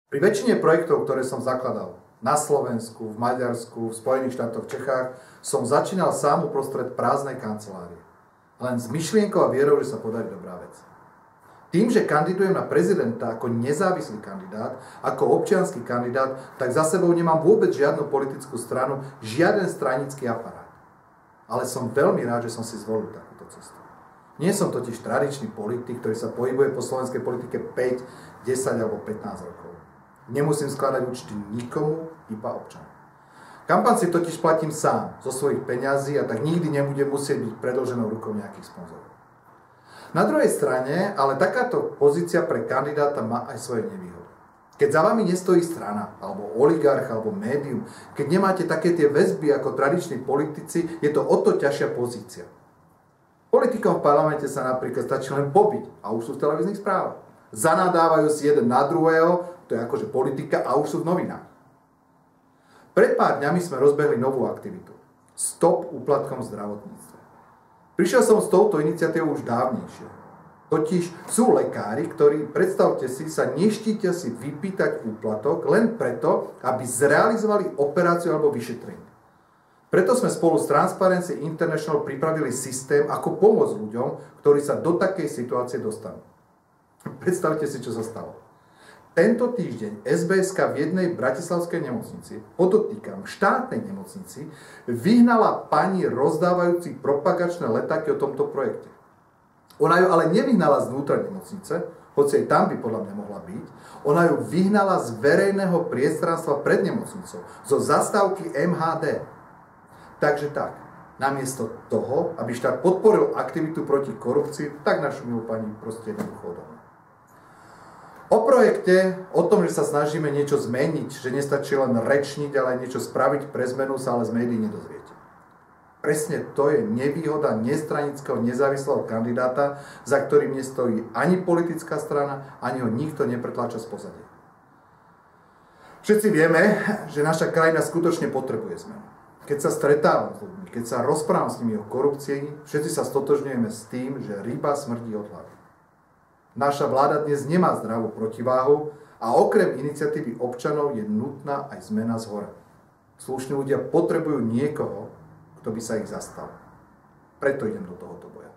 Pri väčšine projektov, ktoré som zakladal na Slovensku, v Maďarsku, v Spojených štátoch, v Čechách, som začínal sám uprostred prázdnej kancelárie. Len s myšlienkou a vierou, že sa podarí dobrá vec. Tým, že kandidujem na prezidenta ako nezávislý kandidát, ako občiansky kandidát, tak za sebou nemám vôbec žiadnu politickú stranu, žiaden stranický aparát. Ale som veľmi rád, že som si zvolil takúto cestu. Nie som totiž tradičný politik, ktorý sa pohybuje po slovenskej politike 5, 10 alebo 15 rokov. Nemusím skladať účty nikomu, iba občanom. Kampaň si totiž platím sám, zo svojich peňazí a tak nikdy nebudem musieť byť predĺženou rukou nejakých sponzorov. Na druhej strane, ale takáto pozícia pre kandidáta má aj svoje nevýhody. Keď za vami nestojí strana, alebo oligarch, alebo médium, keď nemáte také tie väzby ako tradiční politici, je to o to ťažšia pozícia. Politikom v parlamente sa napríklad stačí len pobiť a už sú v televíznych správach. Zanadávajú si jeden na druhého, to je akože politika a už sú v novinách. Pred pár dňami sme rozbehli novú aktivitu. Stop úplatkom v zdravotníctve. Prišiel som s touto iniciatívou už dávnejšie. Totiž sú lekári, ktorí, predstavte si, sa neštítia si vypýtať úplatok len preto, aby zrealizovali operáciu alebo vyšetrenie. Preto sme spolu s Transparency International pripravili systém, ako pomôcť ľuďom, ktorí sa do takej situácie dostanú. Predstavte si, čo sa stalo. Tento týždeň SBS-ka v jednej bratislavskej nemocnici, podotýkam, v štátnej nemocnici, vyhnala pani rozdávajúci propagačné letáky o tomto projekte. Ona ju ale nevyhnala znútra nemocnice, hoci aj tam by podľa mňa mohla byť, ona ju vyhnala z verejného priestranstva pred nemocnicou, zo zastávky MHD. Takže tak, namiesto toho, aby štát podporil aktivitu proti korupcii, tak našu milú pani proste jednoducho odohnal. O projekte, o tom, že sa snažíme niečo zmeniť, že nestačí len rečniť, ale aj niečo spraviť pre zmenu, sa ale z médií nedozviete. Presne to je nevýhoda nestranického, nezávislého kandidáta, za ktorým nestojí ani politická strana, ani ho nikto nepretláča z pozadia. Všetci vieme, že naša krajina skutočne potrebuje zmenu. Keď sa stretávam s ľuďmi, keď sa rozprávam s nimi o korupcii, všetci sa stotožňujeme s tým, že ryba smrdí od hlavy. Naša vláda dnes nemá zdravú protiváhu a okrem iniciatívy občanov je nutná aj zmena zhora. Slušní ľudia potrebujú niekoho, kto by sa ich zastal. Preto idem do tohoto boja.